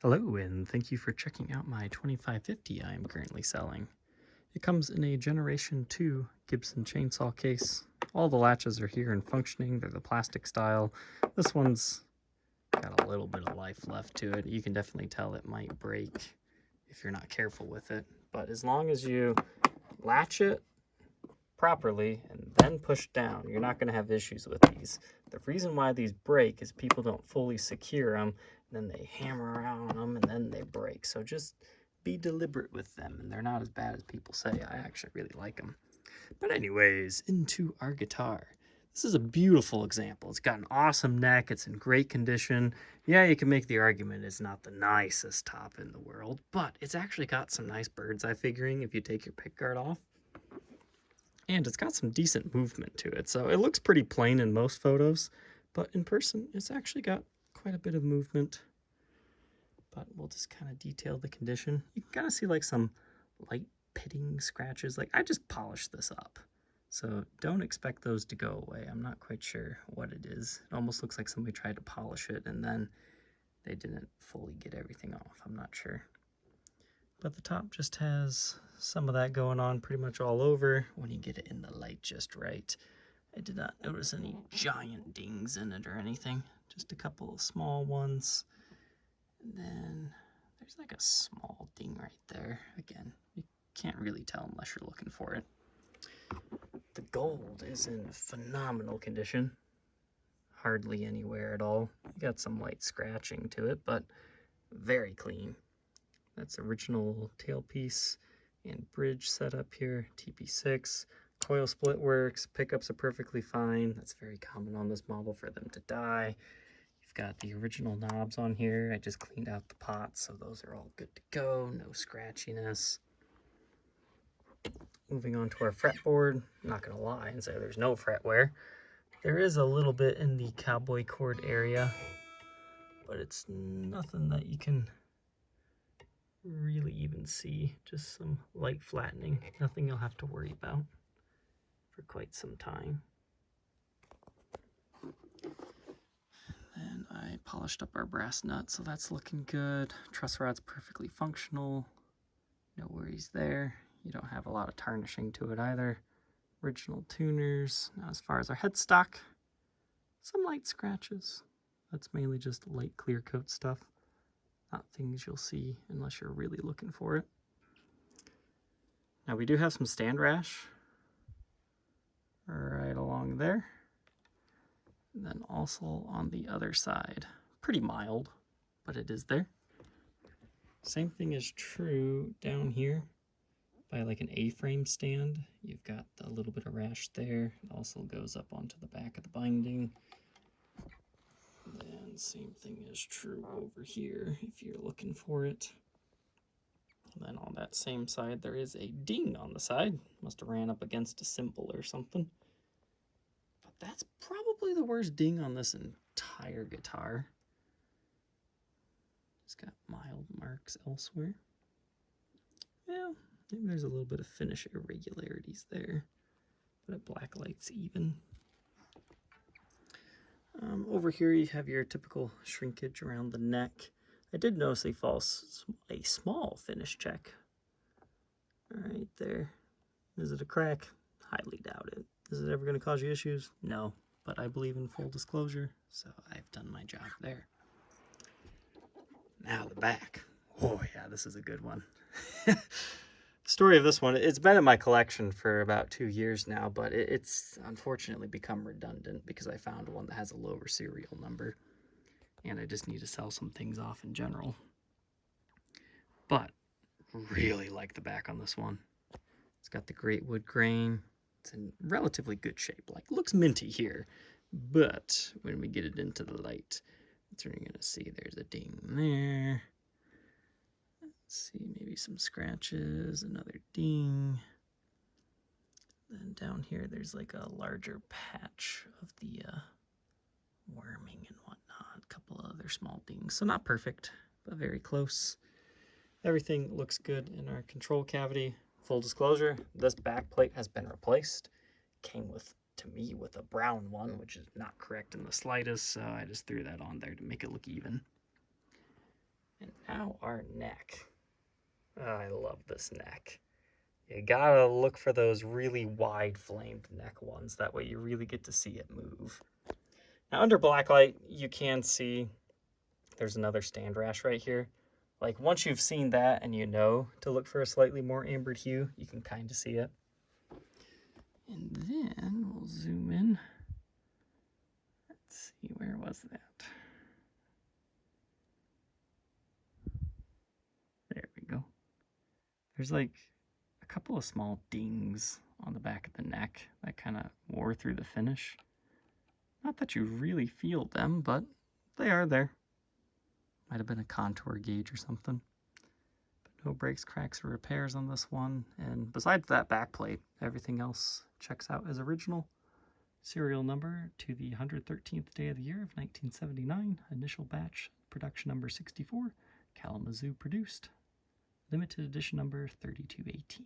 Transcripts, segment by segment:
Hello, and thank you for checking out my 2550 I am currently selling. It comes in a Generation 2 Gibson chainsaw case. All the latches are here and functioning. They're the plastic style. This one's got a little bit of life left to it. You can definitely tell it might break if you're not careful with it. But as long as you latch it properly and then push down, you're not going to have issues with these. The reason why these break is people don't fully secure them, and then they hammer around them and then they break. So just be deliberate with them, and they're not as bad as people say. I actually really like them. But anyways, into our guitar. This is a beautiful example. It's got an awesome neck. It's in great condition. Yeah, you can make the argument it's not the nicest top in the world, but it's actually got some nice bird's eye figuring if you take your pick guard off. And it's got some decent movement to it. So it looks pretty plain in most photos, but in person, it's actually got quite a bit of movement. But we'll just kind of detail the condition. You can kind of see like some light pitting scratches. Like I just polished this up. So don't expect those to go away. I'm not quite sure what it is. It almost looks like somebody tried to polish it and then they didn't fully get everything off. I'm not sure. But the top just has some of that going on pretty much all over when you get it in the light just right. I did not notice any giant dings in it or anything. Just a couple of small ones. And then there's like a small ding right there. Again, you can't really tell unless you're looking for it. The gold is in phenomenal condition. Hardly anywhere at all. You got some light scratching to it, but very clean. That's original tailpiece and bridge setup here, TP6. Coil split works, pickups are perfectly fine. That's very common on this model for them to die. You've got the original knobs on here. I just cleaned out the pots, so those are all good to go. No scratchiness. Moving on to our fretboard. I'm not going to lie and say there's no fret wear. There is a little bit in the cowboy cord area, but it's nothing that you can really even see. Just some light flattening. Nothing you'll have to worry about for quite some time. And I polished up our brass nut, so that's looking good. Truss rod's perfectly functional. No worries there. You don't have a lot of tarnishing to it either. Original tuners. Now as far as our headstock, some light scratches. That's mainly just light clear coat stuff. Not things you'll see unless you're really looking for it. Now we do have some stand rash right along there. And then also on the other side. Pretty mild, but it is there. Same thing is true down here by like an A-frame stand. You've got a little bit of rash there. It also goes up onto the back of the binding. Then same thing is true over here if you're looking for it. And then on that same side, there is a ding on the side. Must have ran up against a cymbal or something. But that's probably the worst ding on this entire guitar. It's got mild marks elsewhere. Yeah, maybe there's a little bit of finish irregularities there, but it blacklights even. Over here you have your typical shrinkage around the neck. I did notice a small finish check right there. Is it a crack? Highly doubt it. Is it ever going to cause you issues? No, but I believe in full disclosure, so I've done my job there. Now the back. Oh yeah, this is a good one. Story of this one, it's been in my collection for about 2 years now, but it's unfortunately become redundant because I found one that has a lower serial number and I just need to sell some things off in general. But really like the back on this one. It's got the great wood grain. It's in relatively good shape. Like, looks minty here, but when we get it into the light, that's when you're gonna see there's a ding there. See, maybe some scratches, another ding. Then down here, there's like a larger patch of the worming and whatnot. A couple of other small dings. So not perfect, but very close. Everything looks good in our control cavity. Full disclosure, this back plate has been replaced. Came to me with a brown one, which is not correct in the slightest, so I just threw that on there to make it look even. And now our neck. Oh, I love this neck. You gotta look for those really wide flamed neck ones. That way you really get to see it move. Now under blacklight, you can see there's another stand rash right here. Like once you've seen that and you know to look for a slightly more ambered hue, you can kind of see it. And then we'll zoom in. Let's see, where was that? There we go. There's like a couple of small dings on the back of the neck that kind of wore through the finish. Not that you really feel them, but they are there. Might have been a contour gauge or something. But no breaks, cracks, or repairs on this one. And besides that back plate, everything else checks out as original. Serial number to the 113th day of the year of 1979. Initial batch, production number 64. Kalamazoo produced. Limited edition number 3218.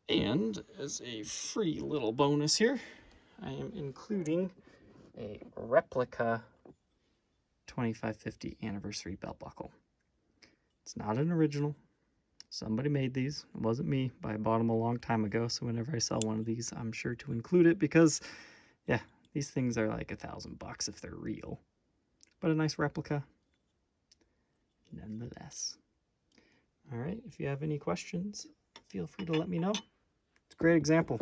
And as a free little bonus here, I am including a replica 2550 anniversary belt buckle. It's not an original. Somebody made these. It wasn't me, but I bought them a long time ago, so whenever I sell one of these, I'm sure to include it because, yeah, these things are like $1,000 if they're real. But a nice replica, nonetheless. All right, if you have any questions, feel free to let me know. It's a great example,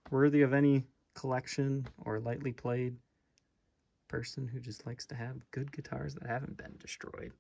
worthy of any collection or lightly played person who just likes to have good guitars that haven't been destroyed.